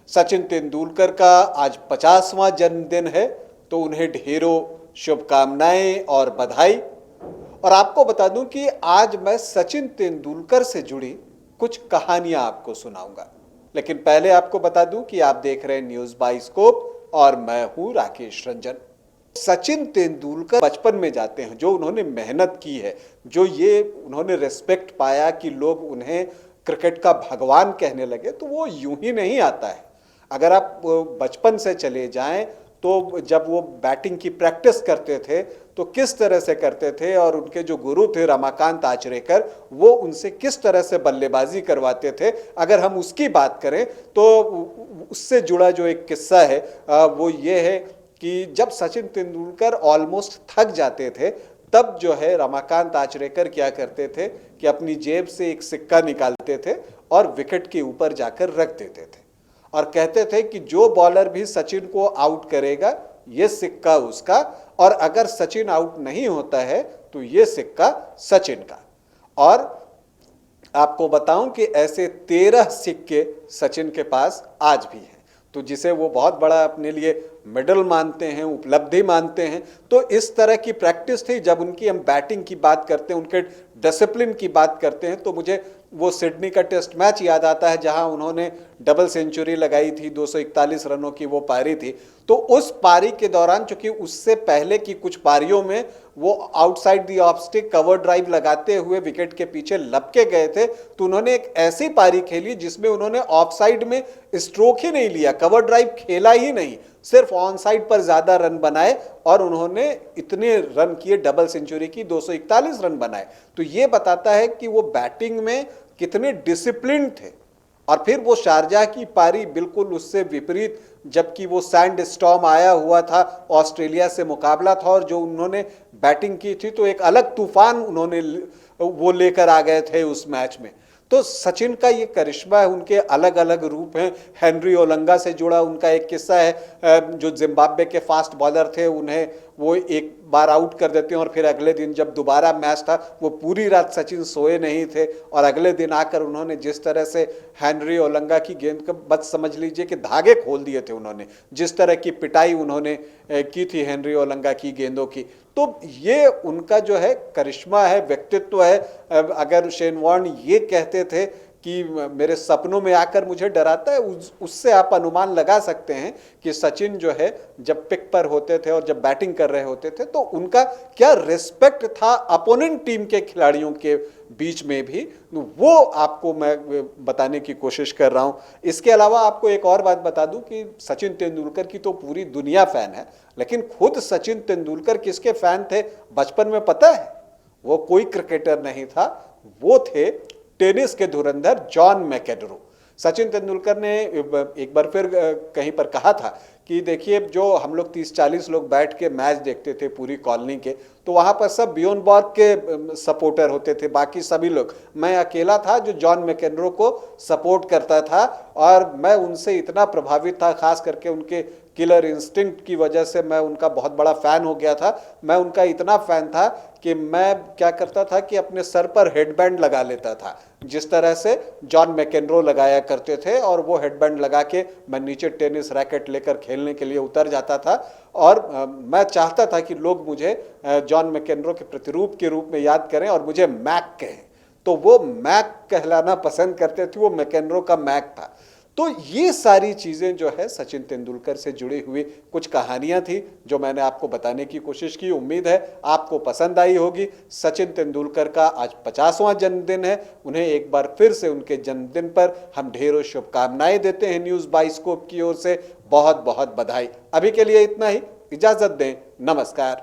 सचिन तेंदुलकर का आज 50वां जन्मदिन है, तो उन्हें ढेरों शुभकामनाएं और बधाई। और आपको बता दूं कि आज मैं सचिन तेंदुलकर से जुड़ी कुछ कहानियां आपको सुनाऊंगा। लेकिन पहले आपको बता दूं कि आप देख रहे हैं न्यूज़ बाइस्कोप और मैं हूं राकेश रंजन। सचिन तेंदुलकर बचपन में जाते हैं, जो उन्होंने मेहनत की है, जो ये उन्होंने रिस्पेक्ट पाया कि लोग उन्हें क्रिकेट का भगवान कहने लगे, तो वो यूं ही नहीं आता है। अगर आप बचपन से चले जाएं तो जब वो बैटिंग की प्रैक्टिस करते थे तो किस तरह से करते थे, और उनके जो गुरु थे रमाकांत आचरेकर, वो उनसे किस तरह से बल्लेबाजी करवाते थे, अगर हम उसकी बात करें तो उससे जुड़ा जो एक किस्सा है वो ये है कि जब सचिन तेंदुलकर ऑलमोस्ट थक जाते थे, तब जो है रमाकांत आचरेकर क्या करते थे कि अपनी जेब से एक सिक्का निकालते थे और विकेट के ऊपर जाकर रख देते थे, और कहते थे कि जो बॉलर भी सचिन को आउट करेगा ये सिक्का उसका, और अगर सचिन आउट नहीं होता है तो ये सिक्का सचिन का। और आपको बताऊं कि ऐसे 13 सिक्के सचिन के पास आज भी हैं, तो जिसे वो बहुत बड़ा अपने लिए मेडल मानते हैं, उपलब्धि मानते हैं। तो इस तरह की प्रैक्टिस थी। जब उनकी हम बैटिंग की बात करते हैं, उनके डिसिप्लिन की बात करते हैं, तो मुझे वो सिडनी का टेस्ट मैच याद आता है जहां उन्होंने डबल सेंचुरी लगाई थी, 241 रनों की वो पारी थी। तो उस पारी के दौरान, चूंकि उससे पहले की कुछ पारियों में वो outside the of stick cover drive लगाते हुए विकेट के पीछे लपके गए थे, तो उन्होंने एक ऐसी पारी खेली जिसमें उन्होंने ऑफ साइड में स्ट्रोक ही नहीं लिया, कवर ड्राइव खेला ही नहीं, सिर्फ ऑन साइड पर ज्यादा रन बनाए, और उन्होंने इतने रन किए, डबल सेंचुरी की, 241 रन बनाए। तो ये बताता है कि वो बैटिंग में कितने डिसिप्लिन थे। और फिर वो शारजाह की पारी बिल्कुल उससे विपरीत, जबकि वो सैंड स्टॉर्म आया हुआ था, ऑस्ट्रेलिया से मुकाबला था, और जो उन्होंने बैटिंग की थी तो एक अलग तूफान उन्होंने वो लेकर आ गए थे उस मैच में। तो सचिन का ये करिश्मा है, उनके अलग अलग रूप हैं। हेनरी ओलंगा से जुड़ा उनका एक किस्सा है, जो जिम्बाब्वे के फास्ट बॉलर थे, उन्हें वो एक बार आउट कर देते हैं, और फिर अगले दिन जब दोबारा मैच था, वो पूरी रात सचिन सोए नहीं थे, और अगले दिन आकर उन्होंने जिस तरह से हेनरी ओलंगा की गेंद का, बस समझ लीजिए कि धागे खोल दिए थे उन्होंने, जिस तरह की पिटाई उन्होंने की थी हेनरी ओलंगा की गेंदों की। तो ये उनका जो है करिश्मा है, व्यक्तित्व है। अगर शेन वॉर्न ये कहते थे कि मेरे सपनों में आकर मुझे डराता है, उससे आप अनुमान लगा सकते हैं कि सचिन जो है जब पिक पर होते थे और जब बैटिंग कर रहे होते थे तो उनका क्या रिस्पेक्ट था अपोनेंट टीम के खिलाड़ियों के बीच में भी, वो आपको मैं बताने की कोशिश कर रहा हूं। इसके अलावा आपको एक और बात बता दूं कि सचिन तेंदुलकर की तो पूरी दुनिया फैन है, लेकिन खुद सचिन तेंदुलकर किसके फैन थे बचपन में पता है? वो कोई क्रिकेटर नहीं था, वो थे टेनिस के धुरंधर जॉन मैकेनरो। सचिन तेंदुलकर ने एक बार फिर कहीं पर कहा था कि देखिए, जो हम लोग 30-40 लोग बैठ के मैच देखते थे पूरी कॉलोनी के, तो वहाँ पर सब बियॉन बॉर्ग के सपोर्टर होते थे, बाकी सभी लोग, मैं अकेला था जो जॉन मैकेनरो को सपोर्ट करता था, और मैं उनसे इतना प्रभावित था, खास करके उनके किलर इंस्टिंक्ट की वजह से मैं उनका बहुत बड़ा फ़ैन हो गया था। मैं उनका इतना फ़ैन था कि मैं क्या करता था कि अपने सर पर हेडबैंड लगा लेता था, जिस तरह से जॉन मैकेनरो लगाया करते थे, और वो हेडबैंड लगा के मैं नीचे टेनिस रैकेट लेकर खेलने के लिए उतर जाता था। और मैं चाहता था कि लोग मुझे जॉन मैकेनरो के प्रतिरूप के रूप में याद करें और मुझे मैक कहें, तो वो मैक कहलाना पसंद करते थे, वो मैकेनरो का मैक था। तो ये सारी चीज़ें जो है सचिन तेंदुलकर से जुड़ी हुई कुछ कहानियां थी जो मैंने आपको बताने की कोशिश की। उम्मीद है आपको पसंद आई होगी। सचिन तेंदुलकर का आज 50वां जन्मदिन है। उन्हें एक बार फिर से उनके जन्मदिन पर हम ढेरों शुभकामनाएं देते हैं न्यूज़ बाइस्कोप की ओर से। बहुत बहुत बधाई। अभी के लिए इतना ही, इजाज़त दें, नमस्कार।